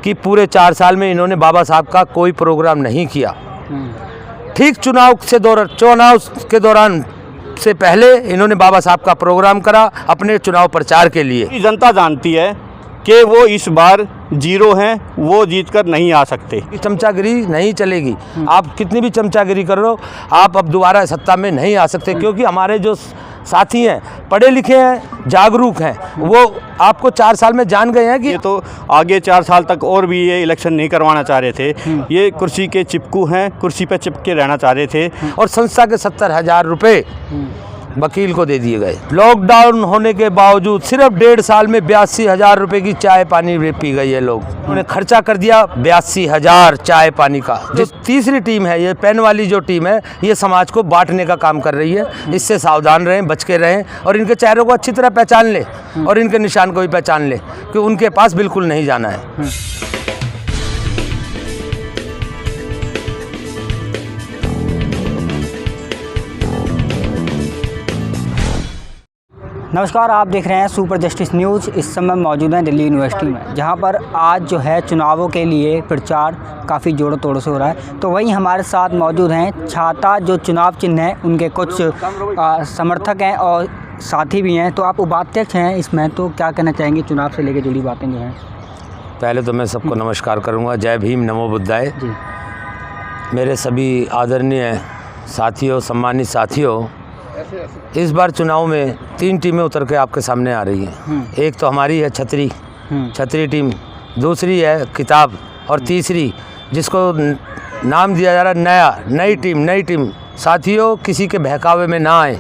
कि पूरे 4 साल में इन्होंने बाबा साहब का कोई प्रोग्राम नहीं किया। ठीक चुनाव के दौरान से पहले इन्होंने बाबा साहब का प्रोग्राम करा अपने चुनाव प्रचार के लिए। जनता जानती है कि वो इस बार जीरो हैं, वो जीतकर नहीं आ सकते। चमचागिरी नहीं चलेगी। आप कितनी भी चमचागिरी कर लो, आप अब दोबारा सत्ता में नहीं आ सकते, क्योंकि हमारे जो साथी हैं पढ़े लिखे हैं, जागरूक हैं, वो आपको 4 साल में जान गए हैं कि ये तो आगे 4 साल तक और भी ये इलेक्शन नहीं करवाना चाह रहे थे। ये कुर्सी के चिपकू हैं, कुर्सी पे चिपके रहना चाह रहे थे। और संस्था के 70,000 रुपये वकील को दे दिए गए। लॉकडाउन होने के बावजूद सिर्फ 1.5 साल में 82,000 रुपये की चाय पानी पी गई है लोग। उन्होंने खर्चा कर दिया 82,000 चाय पानी का। जो तीसरी टीम है, ये पेन वाली जो टीम है, ये समाज को बांटने का काम कर रही है। इससे सावधान रहें, बच के रहें और इनके चेहरों को अच्छी तरह पहचान लें और इनके निशान को भी पहचान लें कि उनके पास बिल्कुल नहीं जाना है। नमस्कार, आप देख रहे हैं सुपर जस्टिस न्यूज़। इस समय मौजूद हैं दिल्ली यूनिवर्सिटी में, जहां पर आज जो है चुनावों के लिए प्रचार काफ़ी जोरों तोड़ों से हो रहा है। तो वहीं हमारे साथ मौजूद हैं छाता जो चुनाव चिन्ह है, उनके कुछ समर्थक हैं और साथी भी हैं। तो आप उपाध्यक्ष हैं इसमें, तो क्या कहना चाहेंगे चुनाव से लेकर जुड़ी बातें जो हैं? पहले तो मैं सबको नमस्कार करूँगा। जय भीम, नमो बुद्धाय। मेरे सभी आदरणीय साथियों, सम्मानित साथियों, इस बार चुनाव में 3 टीमें उतर के आपके सामने आ रही हैं। एक तो हमारी है छतरी टीम, दूसरी है किताब और तीसरी जिसको नाम दिया जा रहा है नई टीम। साथियों, किसी के बहकावे में ना आए।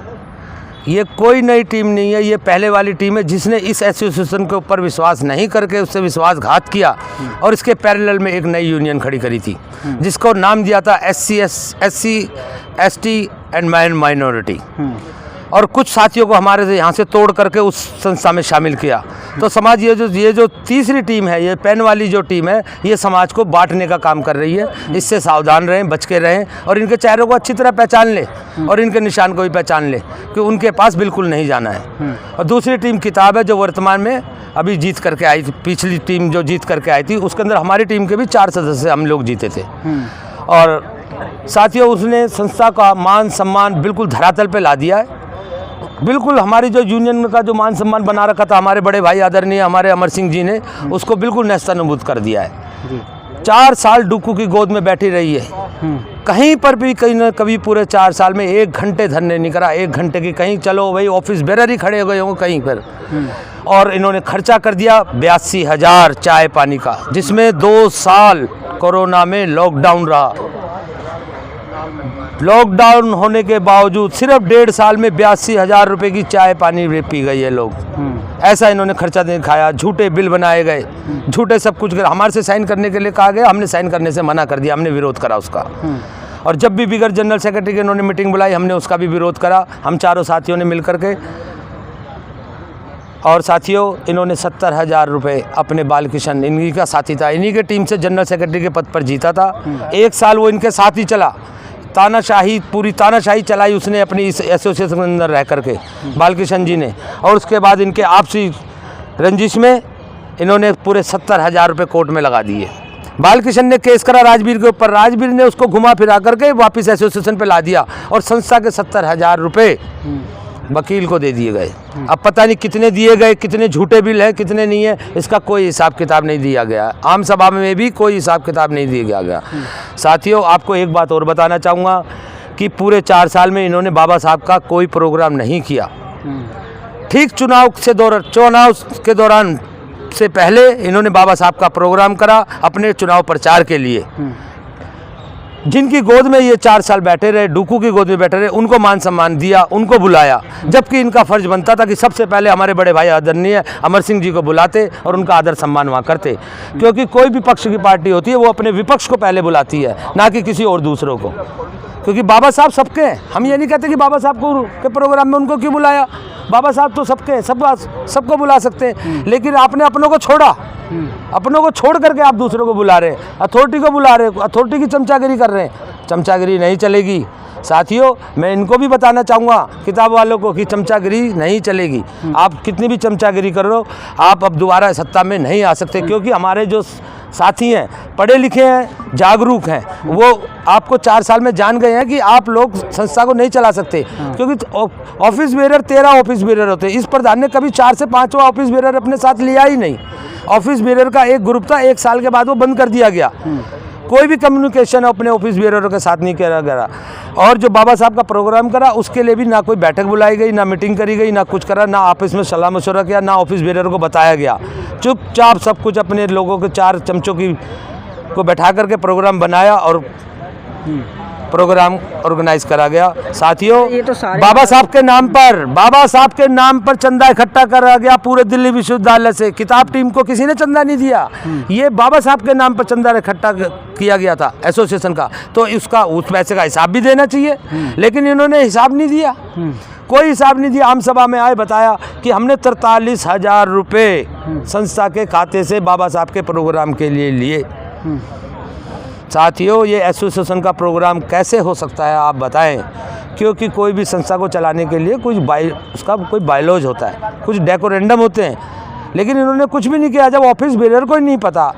ये कोई नई टीम नहीं है, ये पहले वाली टीम है जिसने इस एसोसिएशन के ऊपर विश्वास नहीं करके उससे विश्वासघात किया और इसके पैरेलल में एक नई यूनियन खड़ी करी थी जिसको नाम दिया था SC ST एंड माइनॉरिटी। और कुछ साथियों को हमारे से यहाँ से तोड़ करके उस संस्था में शामिल किया। तो समाज ये जो तीसरी टीम है, ये पेन वाली जो टीम है, ये समाज को बांटने का काम कर रही है। इससे सावधान रहें, बच के रहें और इनके चेहरों को अच्छी तरह पहचान लें और इनके निशान को भी पहचान लें कि उनके पास बिल्कुल नहीं जाना है। और दूसरी टीम किताब है जो वर्तमान में अभी जीत करके आई थी। पिछली टीम जो जीत करके आई थी उसके अंदर हमारी टीम के भी 4 सदस्य हम लोग जीते थे। और साथियों, उसने संस्था का मान सम्मान बिल्कुल धरातल पे ला दिया है। बिल्कुल हमारी जो यूनियन का जो मान सम्मान बना रखा था हमारे बड़े भाई आदरणीय हमारे अमर सिंह जी ने, उसको बिल्कुल नेस्तनाबूद कर दिया है। 4 साल डुक्कू की गोद में बैठी रही है। कहीं पर भी कहीं न कभी पूरे 4 साल में 1 घंटे धरने नहीं करा। 1 घंटे की कहीं चलो भाई ऑफिस बेरर ही खड़े हो गए होंगे कहीं पर। और इन्होंने खर्चा कर दिया 82,000 चाय पानी का, जिसमें 2 साल कोरोना में लॉकडाउन रहा। लॉकडाउन होने के बावजूद सिर्फ 1.5 साल में 82,000 रुपये की चाय पानी पी गई है लोग। ऐसा इन्होंने खर्चा दिखाया, झूठे बिल बनाए गए, झूठे सब कुछ। हमारे से साइन करने के लिए कहा गया, हमने साइन करने से मना कर दिया, हमने विरोध करा उसका। और जब भी बिगर जनरल सेक्रेटरी की इन्होंने मीटिंग बुलाई, हमने उसका भी विरोध करा, हम चारों साथियों ने मिल करके। और साथियों, इन्होंने 70,000 रुपये अपने बालकिशन, इन्हीं का साथी था, इन्हीं के टीम से जनरल सेक्रेटरी के पद पर जीता था। 1 साल वो इनके साथ ही चला। पूरी तानाशाही चलाई उसने अपनी इस एसोसिएशन के अंदर रह करके, बालकिशन जी ने। और उसके बाद इनके आपसी रंजिश में इन्होंने पूरे 70,000 रुपये कोर्ट में लगा दिए। बालकिशन ने केस करा राजवीर के ऊपर, राजवीर ने उसको घुमा फिरा करके वापस एसोसिएशन पे ला दिया और संस्था के 70,000 रुपये वकील को दे दिए गए। अब पता नहीं कितने दिए गए, कितने झूठे बिल हैं, कितने नहीं है, इसका कोई हिसाब किताब नहीं दिया गया। आम सभा में भी कोई हिसाब किताब नहीं दिया गया। साथियों, आपको एक बात और बताना चाहूँगा कि पूरे 4 साल में इन्होंने बाबा साहब का कोई प्रोग्राम नहीं किया। ठीक चुनाव के दौरान से पहले इन्होंने बाबा साहब का प्रोग्राम करा अपने चुनाव प्रचार के लिए। जिनकी गोद में ये 4 साल बैठे रहे, डुक्कू की गोद में बैठे रहे, उनको मान सम्मान दिया, उनको बुलाया, जबकि इनका फर्ज बनता था कि सबसे पहले हमारे बड़े भाई आदरणीय अमर सिंह जी को बुलाते और उनका आदर सम्मान वहाँ करते। क्योंकि कोई भी पक्ष की पार्टी होती है वो अपने विपक्ष को पहले बुलाती है, ना कि किसी और दूसरों को। क्योंकि बाबा साहब सबके हैं। हम ये नहीं कहते कि बाबा साहब को के प्रोग्राम में उनको क्यों बुलाया। बाबा साहब तो सबके हैं, सबको बुला सकते हैं, लेकिन आपने अपनों को छोड़ा। अपनों को छोड़ करके आप दूसरों को बुला रहे हैं, अथॉरिटी को बुला रहे हैं, अथॉरिटी की चमचागिरी कर रहे हैं। चमचागिरी नहीं चलेगी। साथियों, मैं इनको भी बताना चाहूँगा, किताब वालों को, कि चमचागिरी नहीं चलेगी। आप कितनी भी चमचागिरी कर लो, आप अब दोबारा सत्ता में नहीं आ सकते, क्योंकि हमारे जो साथी हैं, पढ़े लिखे हैं, जागरूक हैं, वो आपको 4 साल में जान गए हैं कि आप लोग संस्था को नहीं चला सकते, क्योंकि ऑफिस बेरर 13 ऑफिस बेरर होते हैं। इस प्रधान ने कभी 4 से 5वां ऑफिस बेरर अपने साथ लिया ही नहीं। ऑफिस बेरर का एक ग्रुप था, 1 साल के बाद वो बंद कर दिया गया। कोई भी कम्युनिकेशन अपने ऑफिस बेररों के साथ नहीं करा गया। और जो बाबा साहब का प्रोग्राम करा उसके लिए भी ना कोई बैठक बुलाई गई, ना मीटिंग करी गई, ना कुछ करा, ना आपस में सलाह मशवरा किया, ना ऑफिस बेरर को बताया गया। चुपचाप सब कुछ अपने लोगों के 4 चमचों को बैठा करके प्रोग्राम बनाया और प्रोग्राम ऑर्गेनाइज करा गया। साथियों, ये तो सारे बाबा साहब के नाम पर चंदा इकट्ठा करा गया पूरे दिल्ली विश्वविद्यालय से। किताब टीम को किसी ने चंदा नहीं दिया, ये बाबा साहब के नाम पर चंदा इकट्ठा किया गया था एसोसिएशन का। तो इसका उस पैसे का हिसाब भी देना चाहिए, लेकिन इन्होंने हिसाब नहीं दिया, कोई हिसाब नहीं दिया। आम सभा में आए, बताया कि हमने 43,000 रुपये संस्था के खाते से बाबा साहब के प्रोग्राम के लिए लिए। साथियों, ये एसोसिएशन का प्रोग्राम कैसे हो सकता है आप बताएं? क्योंकि कोई भी संस्था को चलाने के लिए उसका कोई बायलॉज होता है, कुछ डेकोरेंडम होते हैं, लेकिन इन्होंने कुछ भी नहीं किया। जब ऑफिस बेरर को ही नहीं पता,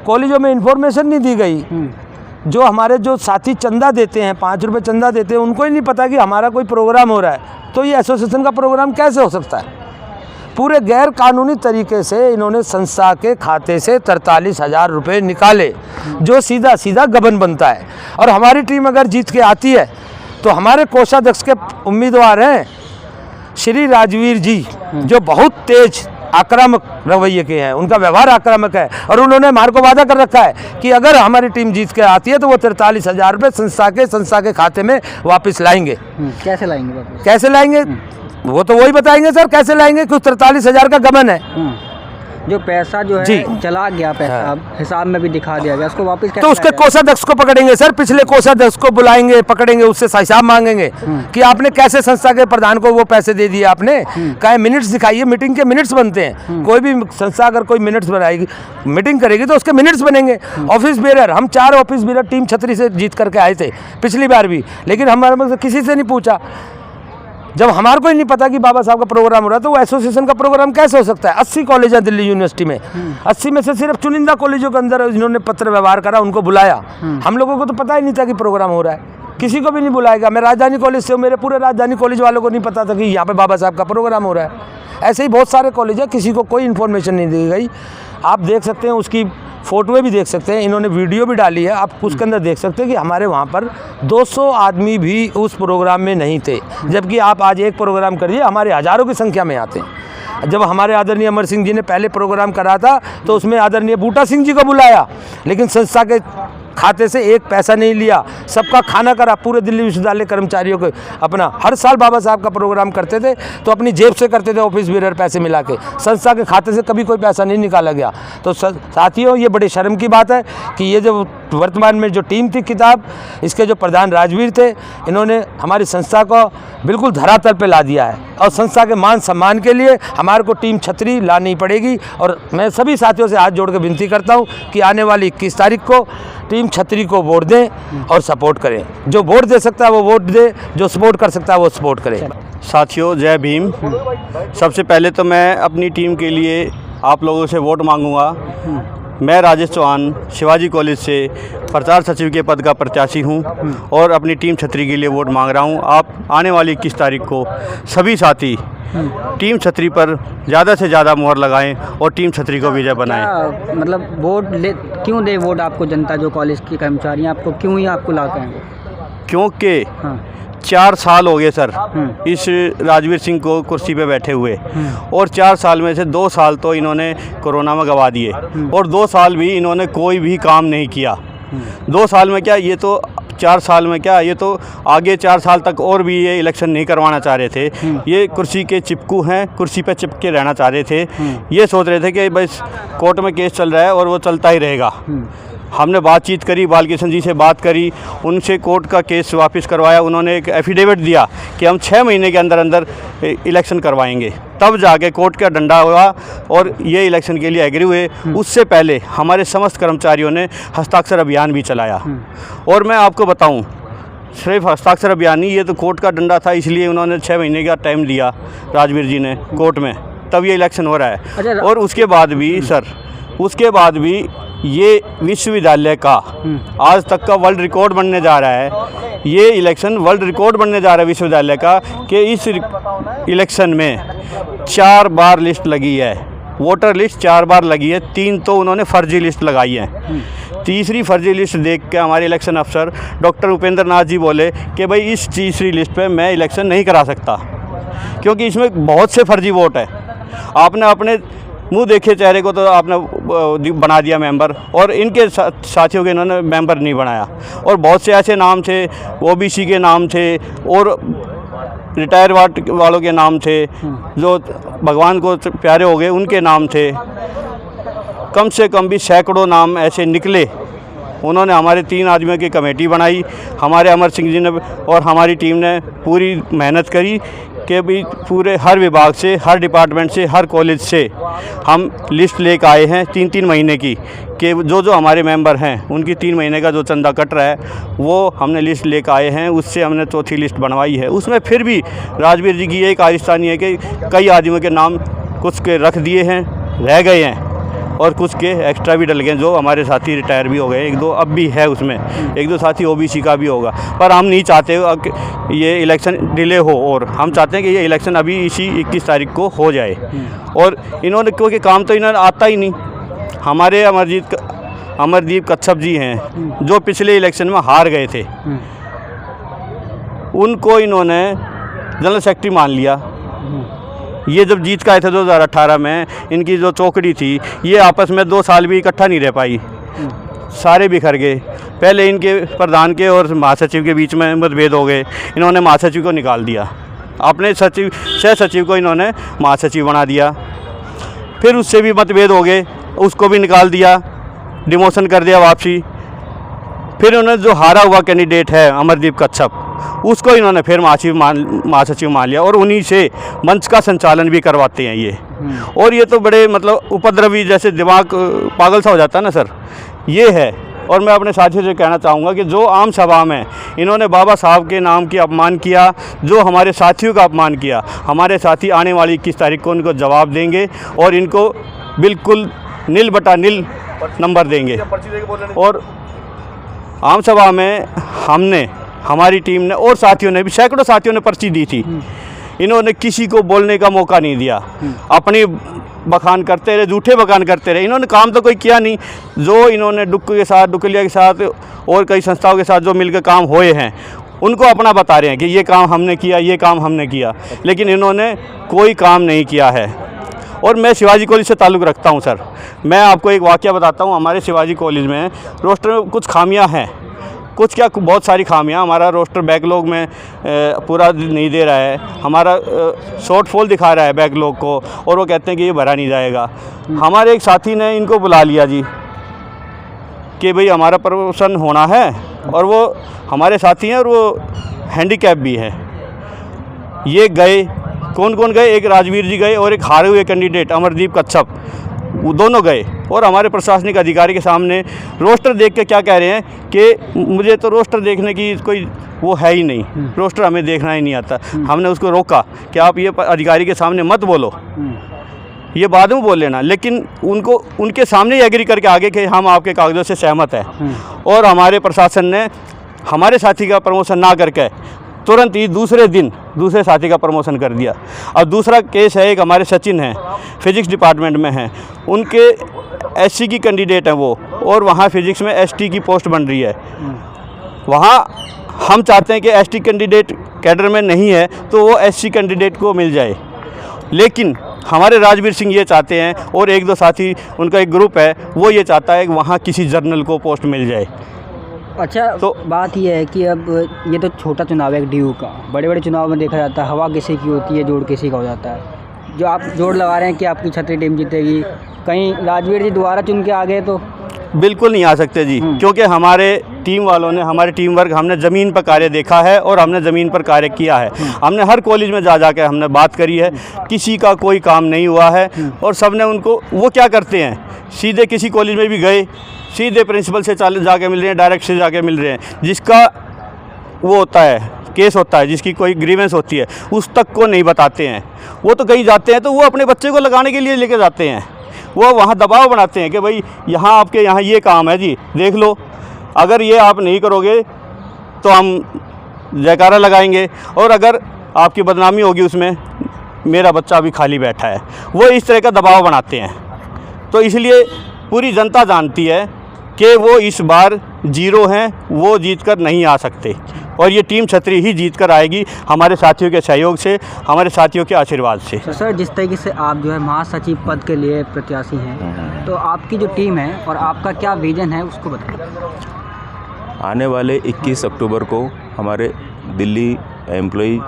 कॉलेजों में इंफॉर्मेशन नहीं दी गई, जो हमारे जो साथी चंदा देते हैं, 5 रुपये चंदा देते हैं, उनको ही नहीं पता कि हमारा कोई प्रोग्राम हो रहा है, तो ये एसोसिएशन का प्रोग्राम कैसे हो सकता है? पूरे गैर कानूनी तरीके से इन्होंने संस्था के खाते से 43,000 रुपये निकाले, जो सीधा सीधा गबन बनता है। और हमारी टीम अगर जीत के आती है तो हमारे कोषाध्यक्ष के उम्मीदवार हैं श्री राजवीर जी, जो बहुत तेज आक्रामक रवैये के हैं, उनका व्यवहार आक्रामक है। और उन्होंने हमारे को वादा कर रखा है कि अगर हमारी टीम जीत के आती है तो वो 43,000 रुपये संस्था के खाते में वापस लाएंगे। कैसे लाएंगे वापस? कैसे लाएंगे वो तो वही बताएंगे सर, कैसे लाएंगे, कुछ 43,000 का गबन है। जो पैसा जो है चला गया, पैसा हिसाब में भी दिखा दिया गया, उसको वापस तो उसके कोषाध्यक्ष को पकड़ेंगे सर, पिछले कोषाध्यक्ष को बुलाएंगे, पकड़ेंगे, उससे हिसाब मांगेंगे कि आपने कैसे संस्था के प्रधान को वो पैसे दे दिए। आपने कहा मिनट्स दिखाइए, मीटिंग के मिनट्स बनते हैं। कोई भी संस्था अगर कोई मिनट्स बनाएगी, मीटिंग करेगी तो उसके मिनट्स बनेंगे। ऑफिस बेरर, हम 4 ऑफिस बेरर टीम छतरी से जीत करके आए थे पिछली बार भी, लेकिन हमारे में किसी से नहीं पूछा। जब हमारे को ही नहीं पता कि बाबा साहब का प्रोग्राम हो रहा है, तो वो एसोसिएशन का प्रोग्राम कैसे हो सकता है? 80 कॉलेज हैं दिल्ली यूनिवर्सिटी में, 80 में से सिर्फ चुनिंदा कॉलेजों के अंदर इन्होंने पत्र व्यवहार करा, उनको बुलाया। हम लोगों को तो पता ही नहीं था कि प्रोग्राम हो रहा है, किसी को भी नहीं बुलाएगा। मैं राजधानी कॉलेज से हूँ, मेरे पूरे राजधानी कॉलेज वालों को नहीं पता था कि यहाँ पे बाबा साहब का प्रोग्राम हो रहा है। ऐसे ही बहुत सारे कॉलेज हैं, किसी को कोई इन्फॉर्मेशन नहीं दी गई। आप देख सकते हैं, उसकी फ़ोटोएँ भी देख सकते हैं, इन्होंने वीडियो भी डाली है, आप उसके अंदर देख सकते हैं कि हमारे वहाँ पर 200 आदमी भी उस प्रोग्राम में नहीं थे, जबकि आप आज एक प्रोग्राम करिए, हमारे हज़ारों की संख्या में आते हैं। जब हमारे आदरणीय अमर सिंह जी ने पहले प्रोग्राम करा था तो उसमें आदरणीय बूटा सिंह जी को बुलाया, लेकिन संस्था के खाते से एक पैसा नहीं लिया, सबका खाना करा। पूरे दिल्ली विश्वविद्यालय कर्मचारियों को अपना, हर साल बाबा साहब का प्रोग्राम करते थे तो अपनी जेब से करते थे, ऑफिस बेरर पैसे मिला के, संस्था के खाते से कभी कोई पैसा नहीं निकाला गया। तो साथियों, ये बड़े शर्म की बात है कि ये जो वर्तमान में जो टीम थी किताब, इसके जो प्रधान राजवीर थे, इन्होंने हमारी संस्था को बिल्कुल धरातल पे ला दिया है। और संस्था के मान सम्मान के लिए हमारे को टीम छतरी लानी पड़ेगी। और मैं सभी साथियों से हाथ जोड़ के विनती करता हूँ कि आने वाली 21 तारीख को टीम छतरी को वोट दें और सपोर्ट करें। जो वोट दे सकता है वो वोट दे, जो सपोर्ट कर सकता है वो सपोर्ट करे। साथियों, जय भीम। सबसे पहले तो मैं अपनी टीम के लिए आप लोगों से वोट मांगूंगा। मैं राजेश चौहान शिवाजी कॉलेज से प्रचार सचिव के पद का प्रत्याशी हूं और अपनी टीम छतरी के लिए वोट मांग रहा हूं। आप आने वाली 21 तारीख को सभी साथी टीम छतरी पर ज़्यादा से ज़्यादा मोहर लगाएं और टीम छतरी को विजय बनाएं। मतलब क्यों दे वोट आपको जनता, जो कॉलेज की कर्मचारी आपको क्यों ही आपको लाते हैं? क्योंकि 4 साल हो गए सर इस राजवीर सिंह को कुर्सी पे बैठे हुए, और 4 साल में से 2 साल तो इन्होंने कोरोना में गंवा दिए, और 2 साल भी इन्होंने कोई भी काम नहीं किया। 2 साल में क्या, ये तो 4 साल में क्या, ये तो आगे 4 साल तक और भी ये इलेक्शन नहीं करवाना चाह रहे थे। ये कुर्सी के चिपकू हैं, कुर्सी पे चिपके रहना चाह रहे थे। ये सोच रहे थे कि बस कोर्ट में केस चल रहा है और वो चलता ही रहेगा। हमने बातचीत करी, बालकिशन जी से बात करी, उनसे कोर्ट का केस वापस करवाया। उन्होंने एक एफिडेविट दिया कि हम 6 महीने के अंदर अंदर इलेक्शन करवाएंगे, तब जाके कोर्ट का डंडा हुआ और ये इलेक्शन के लिए एग्री हुए। उससे पहले हमारे समस्त कर्मचारियों ने हस्ताक्षर अभियान भी चलाया। और मैं आपको बताऊं, सिर्फ हस्ताक्षर अभियान नहीं, ये तो कोर्ट का डंडा था, इसलिए उन्होंने 6 महीने का टाइम लिया राजवीर जी ने कोर्ट में, तब ये इलेक्शन हो रहा है। और उसके बाद भी सर, उसके बाद भी ये विश्वविद्यालय का आज तक का वर्ल्ड रिकॉर्ड बनने जा रहा है। ये इलेक्शन वर्ल्ड रिकॉर्ड बनने जा रहा है विश्वविद्यालय का कि इस इलेक्शन में 4 बार लिस्ट लगी है, वोटर लिस्ट 4 बार लगी है, 3 तो उन्होंने फर्जी लिस्ट लगाई है। तीसरी फर्जी लिस्ट देख के हमारे इलेक्शन अफसर डॉक्टर उपेंद्र नाथ जी बोले कि भाई इस तीसरी लिस्ट पे मैं इलेक्शन नहीं करा सकता, क्योंकि इसमें बहुत से फर्जी वोट है। आपने अपने मुंह देखे चेहरे को तो आपने बना दिया मेंबर, और इनके साथियों के इन्होंने मेंबर नहीं बनाया। और बहुत से ऐसे नाम थे, ओबीसी के नाम थे और रिटायर वालों के नाम थे, जो भगवान को प्यारे हो गए उनके नाम थे। कम से कम भी सैकड़ों नाम ऐसे निकले। उन्होंने हमारे 3 आदमियों की कमेटी बनाई, हमारे अमर सिंह जी ने और हमारी टीम ने पूरी मेहनत करी कि भी पूरे हर विभाग से, हर डिपार्टमेंट से, हर कॉलेज से हम लिस्ट लेकर आए हैं 3-3 महीने की, कि जो हमारे मेंबर हैं उनकी 3 महीने का जो चंदा कट रहा है वो हमने लिस्ट लेकर आए हैं। उससे हमने चौथी लिस्ट बनवाई है। उसमें फिर भी राजवीर जी की एक आरिस्तानी है कि कई आदमियों के नाम कुछ के रख दिए हैं, रह गए हैं, और कुछ के एक्स्ट्रा भी डल गए, जो हमारे साथी रिटायर भी हो गए, 1-2 अब भी है उसमें, 1-2 साथी ओबीसी का भी होगा। पर हम नहीं चाहते ये इलेक्शन डिले हो, और हम चाहते हैं कि ये इलेक्शन अभी इसी 21 तारीख को हो जाए। और इन्होंने, क्योंकि काम तो इन्होंने आता ही नहीं। हमारे अमरदीप कच्छप जी हैं जो पिछले इलेक्शन में हार गए थे, उनको इन्होंने जनरल सेक्रेटरी मान लिया। ये जब जीत के आए थे 2018 में, इनकी जो चौकड़ी थी ये आपस में 2 साल भी इकट्ठा नहीं रह पाई, सारे बिखर गए। पहले इनके प्रधान के और महासचिव के बीच में मतभेद हो गए, इन्होंने महासचिव को निकाल दिया, अपने सह सचिव को इन्होंने महासचिव बना दिया। फिर उससे भी मतभेद हो गए, उसको भी निकाल दिया, डिमोशन कर दिया वापसी। फिर उन्होंने जो हारा हुआ कैंडिडेट है अमरदीप कच्छप, उसको इन्होंने फिर महासचिव मान लिया, और उन्हीं से मंच का संचालन भी करवाते हैं ये। और ये तो बड़े मतलब उपद्रवी, जैसे दिमाग पागल सा हो जाता है ना सर, ये है। और मैं अपने साथियों से कहना चाहूँगा कि जो आम सभा में इन्होंने बाबा साहब के नाम की अपमान किया, जो हमारे साथियों का अपमान किया, हमारे साथी आने वाली 21 तारीख को उनको जवाब देंगे और इनको बिल्कुल 0/0 नंबर देंगे। और आम सभा में हमने, हमारी टीम ने और साथियों ने भी, सैकड़ों साथियों ने पर्ची दी थी, इन्होंने किसी को बोलने का मौका नहीं दिया, अपनी बखान करते रहे, झूठे बखान करते रहे। इन्होंने काम तो कोई किया नहीं। जो इन्होंने डुक्कू के साथ, डुकलिया के साथ और कई संस्थाओं के साथ जो मिलकर काम हुए हैं, उनको अपना बता रहे हैं कि ये काम हमने किया, ये काम हमने किया, लेकिन इन्होंने कोई काम नहीं किया है। और मैं शिवाजी कॉलेज से ताल्लुक़ रखता हूँ सर, मैं आपको एक वाक़या बताता हूँ। हमारे शिवाजी कॉलेज में रोस्टर में कुछ खामियाँ हैं, कुछ क्या बहुत सारी खामियाँ। हमारा रोस्टर बैकलॉग में पूरा नहीं दे रहा है, हमारा शॉर्टफॉल दिखा रहा है बैकलॉग को, और वो कहते हैं कि ये भरा नहीं जाएगा। हमारे एक साथी ने इनको बुला लिया जी कि भाई हमारा प्रमोशन होना है, और वो हमारे साथी हैं और वो हैंडीकैप भी है। ये गए, कौन कौन गए, एक राजवीर जी गए और एक हारे हुए कैंडिडेट अमरदीप कच्छप, वो दोनों गए, और हमारे प्रशासनिक अधिकारी के सामने रोस्टर देख के क्या कह रहे हैं कि मुझे तो रोस्टर देखने की कोई वो है ही नहीं, रोस्टर हमें देखना ही नहीं आता। हमने उसको रोका कि आप ये अधिकारी के सामने मत बोलो, ये बाद में बोल लेना, लेकिन उनको उनके सामने ही एग्री करके आगे कि हम आपके कागज़ों से सहमत हैं। और हमारे प्रशासन ने हमारे साथी का प्रमोशन ना करके तुरंत ही दूसरे दिन दूसरे साथी का प्रमोशन कर दिया। अब दूसरा केस है, एक हमारे सचिन हैं, फिजिक्स डिपार्टमेंट में हैं, उनके एससी की कैंडिडेट हैं वो, और वहाँ फिजिक्स में एसटी की पोस्ट बन रही है। वहाँ हम चाहते हैं कि एसटी कैंडिडेट कैडर में नहीं है तो वो एससी कैंडिडेट को मिल जाए, लेकिन हमारे राजवीर सिंह ये चाहते हैं, और 1-2 साथी, उनका एक ग्रुप है, वो ये चाहता है कि वहाँ किसी जर्नल को पोस्ट मिल जाए। अच्छा, तो बात यह है कि अब ये तो छोटा चुनाव है DU का, बड़े बड़े चुनाव में देखा जाता है हवा किसी की होती है, जोड़ किसी का हो जाता है। जो आप जोड़ लगा रहे हैं कि आपकी छतरी टीम जीतेगी, कहीं राजवीर जी दोबारा चुन के आ गए तो? बिल्कुल नहीं आ सकते जी, क्योंकि हमारे टीम वालों ने, हमारे टीम वर्क, हमने ज़मीन पर कार्य देखा है और हमने ज़मीन पर कार्य किया है। हमने हर कॉलेज में जा के हमने बात करी है, किसी का कोई काम नहीं हुआ है। और सब ने उनको, वो क्या करते हैं, सीधे किसी कॉलेज में भी गए, सीधे प्रिंसिपल से जाके मिल रहे हैं, डायरेक्ट से जाके मिल रहे हैं। जिसका वो होता है, केस होता है, जिसकी कोई ग्रीवेंस होती है, उस तक को नहीं बताते हैं। वो तो कहीं जाते हैं तो वो अपने बच्चे को लगाने के लिए लेके जाते हैं, वो वहाँ दबाव बनाते हैं कि भाई यहाँ आपके यहाँ ये काम है जी, देख लो, अगर ये आप नहीं करोगे तो हम जयकारा लगाएंगे, और अगर आपकी बदनामी होगी उसमें, मेरा बच्चा अभी खाली बैठा है, वो इस तरह का दबाव बनाते हैं। तो इसलिए पूरी जनता जानती है कि वो इस बार जीरो हैं, वो जीत कर नहीं आ सकते, और ये टीम छतरी ही जीत कर आएगी हमारे साथियों के सहयोग से, हमारे साथियों के आशीर्वाद से। तो सर, जिस तरीके से आप जो है महासचिव पद के लिए प्रत्याशी हैं, तो आपकी जो टीम है और आपका क्या विजन है उसको बताइए। आने वाले 21 अक्टूबर को हमारे Delhi employee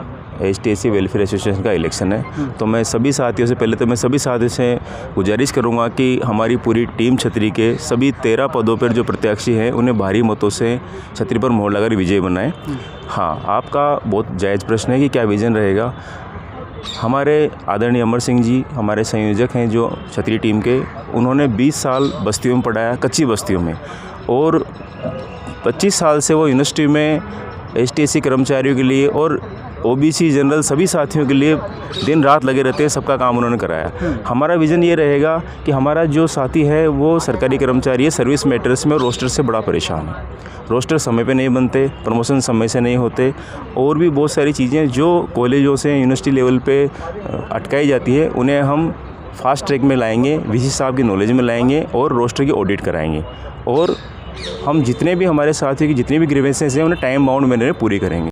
HTSC welfare association का इलेक्शन है। तो मैं सभी साथियों से, पहले तो मैं सभी साथियों से गुजारिश करूंगा कि हमारी पूरी टीम छतरी के सभी 13 पदों पर जो प्रत्याशी हैं उन्हें भारी मतों से छतरी पर मोहर लगाकर विजय बनाएं। हाँ, आपका बहुत जायज़ प्रश्न है कि क्या विजन रहेगा। हमारे आदरणीय अमर सिंह जी हमारे संयोजक हैं जो छतरी टीम के, उन्होंने 20 साल बस्तियों में पढ़ाया, कच्ची बस्तियों में, और 25 साल से वो यूनिवर्सिटी में HTSC कर्मचारियों के लिए और OBC जनरल सभी साथियों के लिए दिन रात लगे रहते हैं, सबका काम उन्होंने कराया। हमारा विज़न ये रहेगा कि हमारा जो साथी है वो सरकारी कर्मचारी है, सर्विस मैटर्स में और रोस्टर से बड़ा परेशान है। रोस्टर समय पे नहीं बनते, प्रमोशन समय से नहीं होते, और भी बहुत सारी चीज़ें जो कॉलेजों से यूनिवर्सिटी लेवल पे अटकाई जाती है, उन्हें हम फास्ट ट्रैक में लाएंगे, VC साहब की नॉलेज में लाएंगे और रोस्टर की ऑडिट कराएंगे, और हम जितने भी हमारे साथियों की जितनी भी ग्रीवेंसेस हैं उन्हें टाइम बाउंड में पूरी करेंगे।